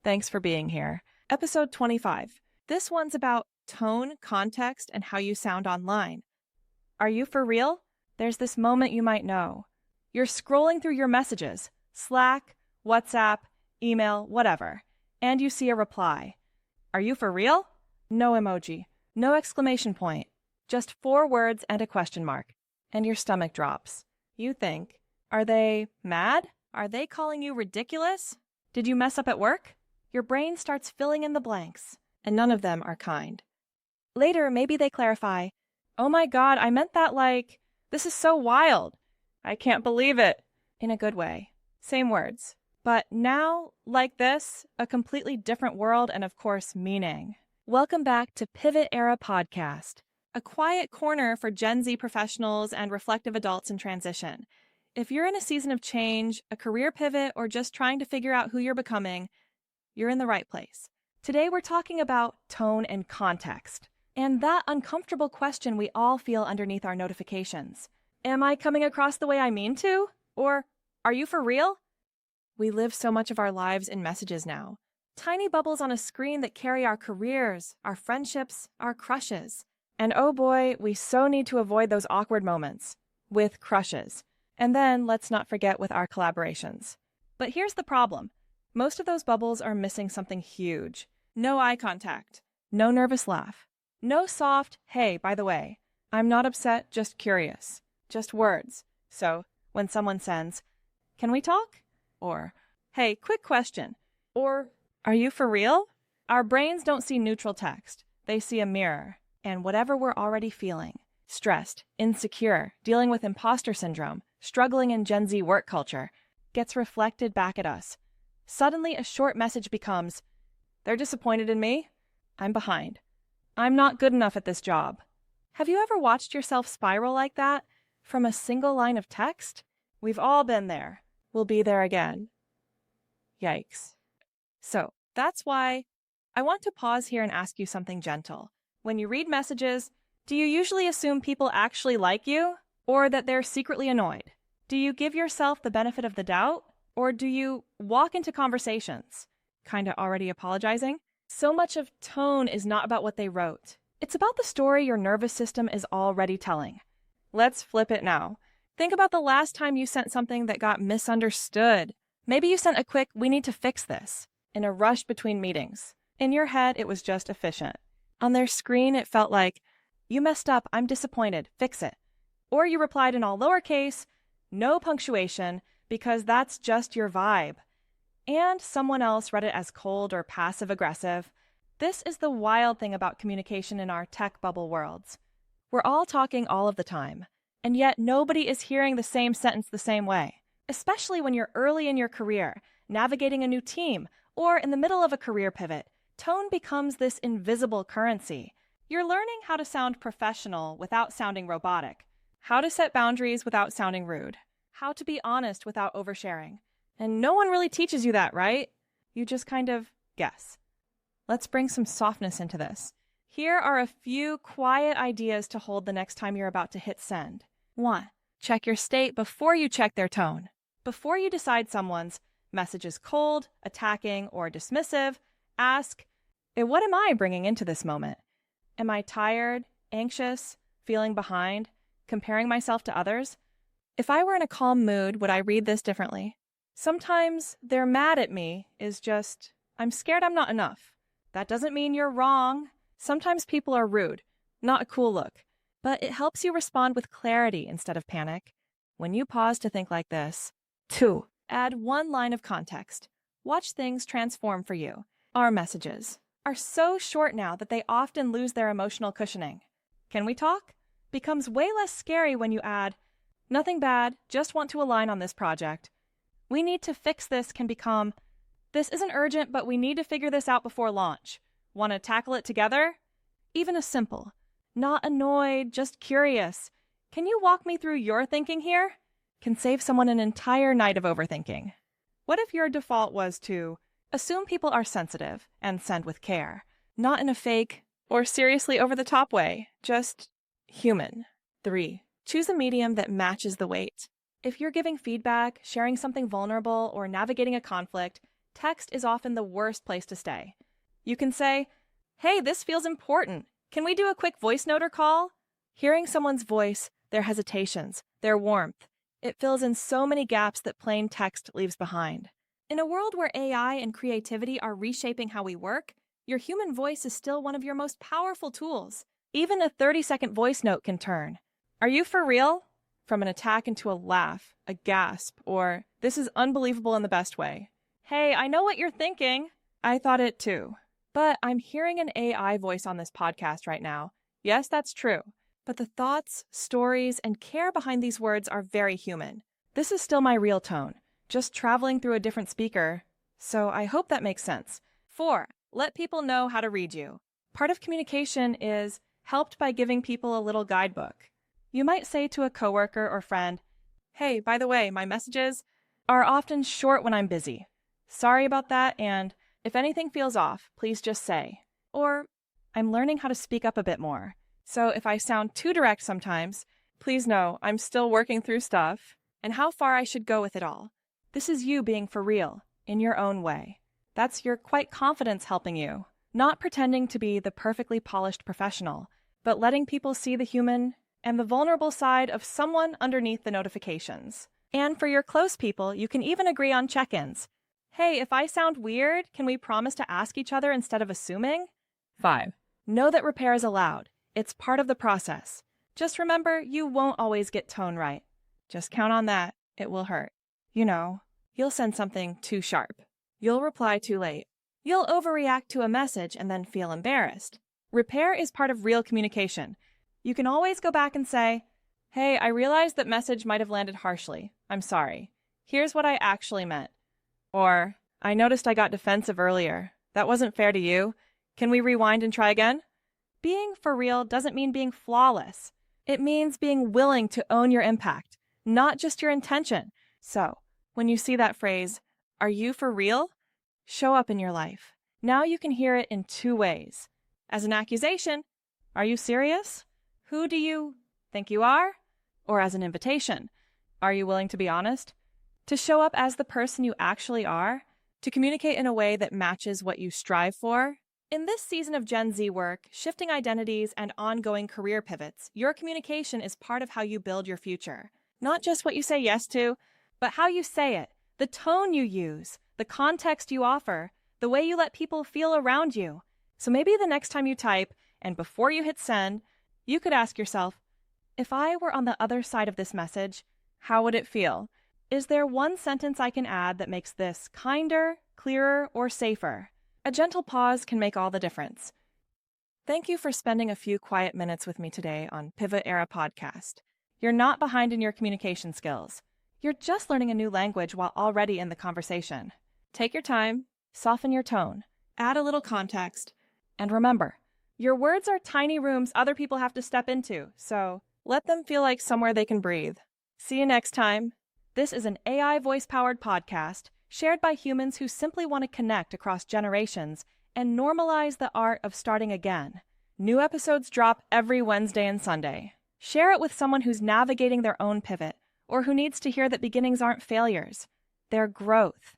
Thanks for being here. Episode 25. This one's about tone, context, and how you sound online. Are you for real? There's this moment you might know. You're scrolling through your messages, Slack, WhatsApp, email, whatever, and you see a reply. Are you for real? No emoji, no exclamation point, just 4 words and a question mark, and your stomach drops. You think, are they mad? Are they calling you ridiculous? Did you mess up at work? Your brain starts filling in the blanks, and none of them are kind. Later, maybe they clarify, oh my God, I meant that like, this is so wild. I can't believe it. In a good way. Same words. But now, like this, a completely different world and, of course, meaning. Welcome back to Pivot Era Podcast, a quiet corner for Gen Z professionals and reflective adults in transition. If you're in a season of change, a career pivot, or just trying to figure out who you're becoming, you're in the right place. Today, we're talking about tone and context, and that uncomfortable question we all feel underneath our notifications. Am I coming across the way I mean to? Or, are you for real? We live so much of our lives in messages now. Tiny bubbles on a screen that carry our careers, our friendships, our crushes. And oh boy, we so need to avoid those awkward moments. With crushes. And then, let's not forget with our collaborations. But here's the problem. Most of those bubbles are missing something huge. No eye contact. No nervous laugh. No soft, hey, by the way, I'm not upset, just curious. Just words. So, when someone sends, can we talk? Or, hey, quick question. Or, are you for real? Our brains don't see neutral text. They see a mirror. And whatever we're already feeling, stressed, insecure, dealing with imposter syndrome, struggling in Gen Z work culture, gets reflected back at us. Suddenly, a short message becomes, they're disappointed in me. I'm behind. I'm not good enough at this job. Have you ever watched yourself spiral like that? From a single line of text? We've all been there. We'll be there again. Yikes. So, that's why I want to pause here and ask you something gentle. When you read messages, do you usually assume people actually like you? Or that they're secretly annoyed? Do you give yourself the benefit of the doubt? Or do you walk into conversations, kinda already apologizing? So much of tone is not about what they wrote. It's about the story your nervous system is already telling. Let's flip it now. Think about the last time you sent something that got misunderstood. Maybe you sent a quick, we need to fix this, in a rush between meetings. In your head, it was just efficient. On their screen, it felt like, you messed up, I'm disappointed, fix it. Or you replied in all lowercase, no punctuation, because that's just your vibe. And someone else read it as cold or passive-aggressive. This is the wild thing about communication in our tech bubble worlds. We're all talking all of the time, and yet nobody is hearing the same sentence the same way, especially when you're early in your career, navigating a new team, or in the middle of a career pivot. Tone becomes this invisible currency. You're learning how to sound professional without sounding robotic, how to set boundaries without sounding rude, how to be honest without oversharing. And no one really teaches you that, right? You just kind of guess. Let's bring some softness into this. Here are a few quiet ideas to hold the next time you're about to hit send. 1. Check your state before you check their tone. Before you decide someone's message is cold, attacking, or dismissive, ask, what am I bringing into this moment? Am I tired, anxious, feeling behind, comparing myself to others? If I were in a calm mood, would I read this differently? Sometimes they're mad at me is just, I'm scared I'm not enough. That doesn't mean you're wrong. Sometimes people are rude, not a cool look, but it helps you respond with clarity instead of panic. When you pause to think like this. 2. Add 1 line of context. Watch things transform for you. Our messages are so short now that they often lose their emotional cushioning. Can we talk? Becomes way less scary when you add, nothing bad, just want to align on this project. We need to fix this can become, this isn't urgent, but we need to figure this out before launch. Want to tackle it together? Even a simple, not annoyed, just curious. Can you walk me through your thinking here? Can save someone an entire night of overthinking. What if your default was to assume people are sensitive and send with care, not in a fake or seriously over-the-top way, just human? 3. Choose a medium that matches the weight. If you're giving feedback, sharing something vulnerable, or navigating a conflict, text is often the worst place to stay. You can say, "Hey, this feels important. Can we do a quick voice note or call?" Hearing someone's voice, their hesitations, their warmth, it fills in so many gaps that plain text leaves behind. In a world where AI and creativity are reshaping how we work, your human voice is still one of your most powerful tools. Even a 30-second voice note can turn "Are you for real?" from an attack into a laugh, a gasp, or "This is unbelievable" in the best way. "Hey, I know what you're thinking. I thought it too. But I'm hearing an AI voice on this podcast right now. Yes, that's true. But the thoughts, stories, and care behind these words are very human. This is still my real tone, just traveling through a different speaker. So I hope that makes sense." 4. Let people know how to read you. Part of communication is helped by giving people a little guidebook. You might say to a coworker or friend, "Hey, by the way, my messages are often short when I'm busy. Sorry about that, and if anything feels off, please just say." Or, "I'm learning how to speak up a bit more. So if I sound too direct sometimes, please know I'm still working through stuff and how far I should go with it all." This is you being for real, in your own way. That's your quiet confidence helping you, not pretending to be the perfectly polished professional, but letting people see the human and the vulnerable side of someone underneath the notifications. And for your close people, you can even agree on check-ins. "Hey, if I sound weird, can we promise to ask each other instead of assuming?" 5. Know that repair is allowed. It's part of the process. Just remember, you won't always get tone right. Just count on that. It will hurt. You'll send something too sharp. You'll reply too late. You'll overreact to a message and then feel embarrassed. Repair is part of real communication. You can always go back and say, "Hey, I realized that message might have landed harshly. I'm sorry. Here's what I actually meant." Or, "I noticed I got defensive earlier. That wasn't fair to you. Can we rewind and try again?" Being for real doesn't mean being flawless. It means being willing to own your impact, not just your intention. So, when you see that phrase, "Are you for real?" show up in your life. Now you can hear it in two ways. As an accusation, "Are you serious? Who do you think you are?" Or as an invitation, "Are you willing to be honest?" To show up as the person you actually are, to communicate in a way that matches what you strive for. In this season of Gen Z work, shifting identities, and ongoing career pivots, your communication is part of how you build your future. Not just what you say yes to, but how you say it, the tone you use, the context you offer, the way you let people feel around you. So maybe the next time you type, and before you hit send, you could ask yourself, if I were on the other side of this message, how would it feel? Is there one sentence I can add that makes this kinder, clearer, or safer? A gentle pause can make all the difference. Thank you for spending a few quiet minutes with me today on Pivot Era Podcast. You're not behind in your communication skills. You're just learning a new language while already in the conversation. Take your time, soften your tone, add a little context, and remember, your words are tiny rooms other people have to step into, so let them feel like somewhere they can breathe. See you next time. This is an AI voice-powered podcast shared by humans who simply want to connect across generations and normalize the art of starting again. New episodes drop every Wednesday and Sunday. Share it with someone who's navigating their own pivot or who needs to hear that beginnings aren't failures. They're growth.